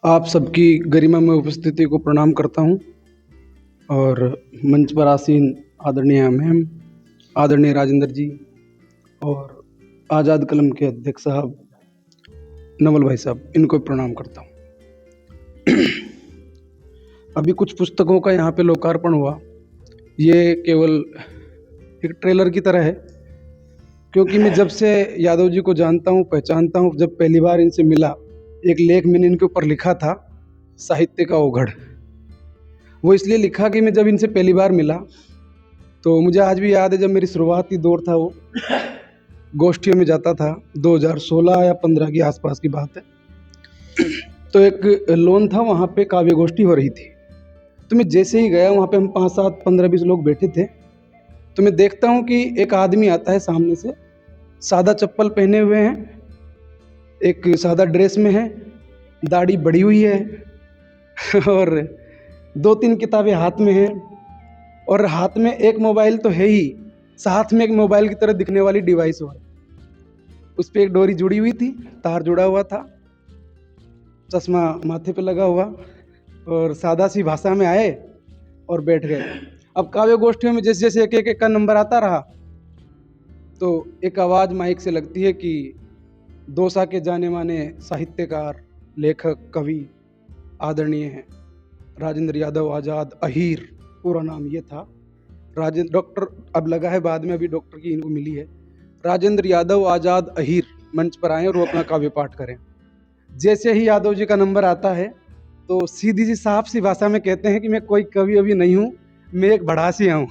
आप सबकी गरिमा में उपस्थिति को प्रणाम करता हूं और मंच पर आसीन आदरणीय मैम, आदरणीय राजेंद्र जी और आज़ाद कलम के अध्यक्ष साहब नवल भाई साहब, इनको प्रणाम करता हूं। अभी कुछ पुस्तकों का यहाँ पे लोकार्पण हुआ। ये केवल एक ट्रेलर की तरह है, क्योंकि मैं जब से यादव जी को जानता हूँ, पहचानता हूँ, जब पहली बार इनसे मिला, एक लेख मैंने इनके ऊपर लिखा था, साहित्य का ओघड़। वो इसलिए लिखा कि मैं जब इनसे पहली बार मिला तो मुझे आज भी याद है, जब मेरी शुरुआती दौर था, वो गोष्ठियों में जाता था, 2016 या 15 के आसपास की बात है। तो एक लोन था, वहाँ पे काव्य गोष्ठी हो रही थी। तो मैं जैसे ही गया, वहाँ पे हम 5, 7, 15, 20 लोग बैठे थे। तो मैं देखता हूँ कि एक आदमी आता है सामने से, सादा चप्पल पहने हुए हैं, एक सादा ड्रेस में है, दाढ़ी बढ़ी हुई है और 2-3 किताबें हाथ में हैं, और हाथ में एक मोबाइल तो है ही, साथ में एक मोबाइल की तरह दिखने वाली डिवाइस और उस पर एक डोरी जुड़ी हुई थी, तार जुड़ा हुआ था, चश्मा माथे पे लगा हुआ, और सादा सी भाषा में आए और बैठ गए। अब काव्य गोष्ठियों में जैसे जैसे एक एक का नंबर आता रहा, तो एक आवाज़ माइक से लगती है कि दौसा के जाने माने साहित्यकार, लेखक, कवि आदरणीय हैं राजेंद्र यादव आज़ाद अहीर, पूरा नाम ये था। राजेंद्र डॉक्टर अब लगा है बाद में, अभी डॉक्टर की इनको मिली है। राजेंद्र यादव आज़ाद अहीर मंच पर आए और वो अपना काव्य पाठ करें। जैसे ही यादव जी का नंबर आता है तो सीधी सी साफ सी भाषा में कहते हैं कि मैं कोई कवि अभी नहीं हूँ, मैं एक भड़ासिया हूँ।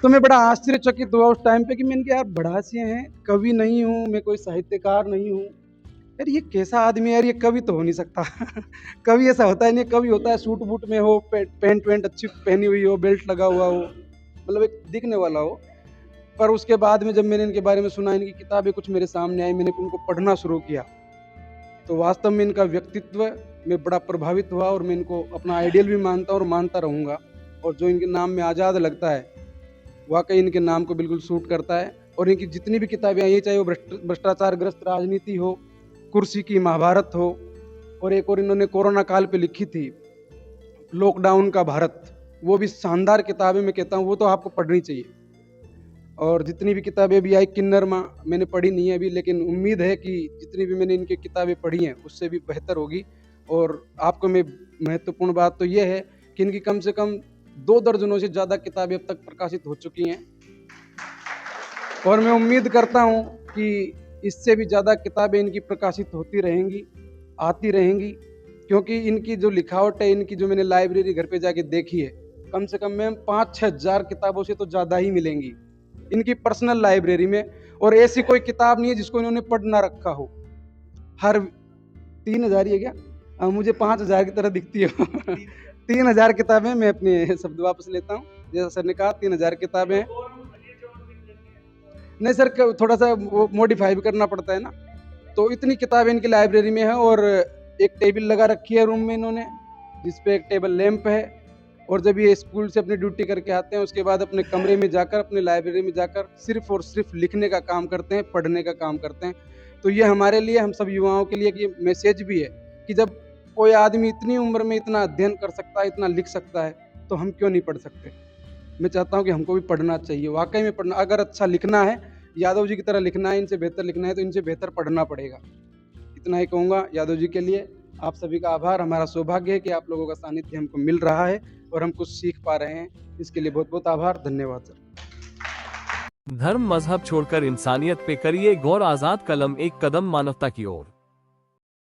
तो मैं बड़ा आश्चर्यचकित हुआ उस टाइम पे कि मैंने कहा, यार भड़ासिया हैं, कवि नहीं हूँ, मैं कोई साहित्यकार नहीं हूँ, यार ये कैसा आदमी है यार, ये कवि तो हो नहीं सकता। कवि ऐसा होता है नहीं, कवि होता है सूट बूट में हो, पैंट वैंट अच्छी पहनी हुई हो, बेल्ट लगा हुआ हो, मतलब एक दिखने वाला हो। पर उसके बाद में जब मैंने इनके बारे में सुना, इनकी किताबें कुछ मेरे सामने आई, मैंने उनको पढ़ना शुरू किया, तो वास्तव में इनका व्यक्तित्व में बड़ा प्रभावित हुआ और मैं इनको अपना आइडियल भी मानता हूँ और मानता रहूँगा। और जो इनके नाम में आज़ाद लगता है, वाकई इनके नाम को बिल्कुल सूट करता है। और इनकी जितनी भी किताबें आई, चाहे वो भ्रष्टाचार ग्रस्त राजनीति हो, कुर्सी की महाभारत हो, और एक और इन्होंने कोरोना काल पे लिखी थी, लॉकडाउन का भारत, वो भी शानदार किताबें, मैं कहता हूँ वो तो आपको पढ़नी चाहिए। और जितनी भी किताबें भी आई, किन्नर माँ मैंने पढ़ी नहीं है अभी, लेकिन उम्मीद है कि जितनी भी मैंने इनकी किताबें पढ़ी हैं उससे भी बेहतर होगी। और आपको मैं महत्वपूर्ण बात तो ये है कि इनकी कम से कम 2 दर्जनों से ज़्यादा किताबें अब तक प्रकाशित हो चुकी हैं, और मैं उम्मीद करता हूँ कि इससे भी ज़्यादा किताबें इनकी प्रकाशित होती रहेंगी, आती रहेंगी, क्योंकि इनकी जो लिखावट है, इनकी जो मैंने लाइब्रेरी घर पे जाके देखी है, कम से कम मैम 5-6 हज़ार किताबों से तो ज़्यादा ही मिलेंगी इनकी पर्सनल लाइब्रेरी में। और ऐसी कोई किताब नहीं है जिसको इन्होंने पढ़ ना रखा हो। हर 3,000 ही है क्या? मुझे 5,000 की तरह दिखती है। 3,000 किताबें, मैं अपने शब्द वापस लेता हूँ, जैसा सर ने कहा 3,000 किताबें हैं। नहीं सर, थोड़ा सा वो मॉडिफाई भी करना पड़ता है ना। तो इतनी किताबें इनकी लाइब्रेरी में है, और एक टेबल लगा रखी है रूम में इन्होंने, जिसपे एक टेबल लैंप है। और जब ये स्कूल से अपनी ड्यूटी करके आते हैं, उसके बाद अपने कमरे में जाकर, अपने लाइब्रेरी में जाकर सिर्फ और सिर्फ लिखने का काम करते हैं, पढ़ने का काम करते हैं। तो ये हमारे लिए, हम सब युवाओं के लिए कि मैसेज भी है कि जब कोई आदमी इतनी उम्र में इतना अध्ययन कर सकता है, इतना लिख सकता है, तो हम क्यों नहीं पढ़ सकते। मैं चाहता हूँ कि हमको भी पढ़ना चाहिए, वाकई में पढ़ना। अगर अच्छा लिखना है, यादव जी की तरह लिखना है, इनसे बेहतर लिखना है, तो इनसे बेहतर पढ़ना पड़ेगा। इतना ही कहूँगा यादव जी के लिए। आप सभी का आभार। हमारा सौभाग्य है कि आप लोगों का सानिध्य हमको मिल रहा है और हम कुछ सीख पा रहे हैं, इसके लिए बहुत बहुत आभार। धन्यवाद सर। धर्म मजहब छोड़कर इंसानियत पे करिए गौर। आजाद कलम, एक कदम मानवता की ओर।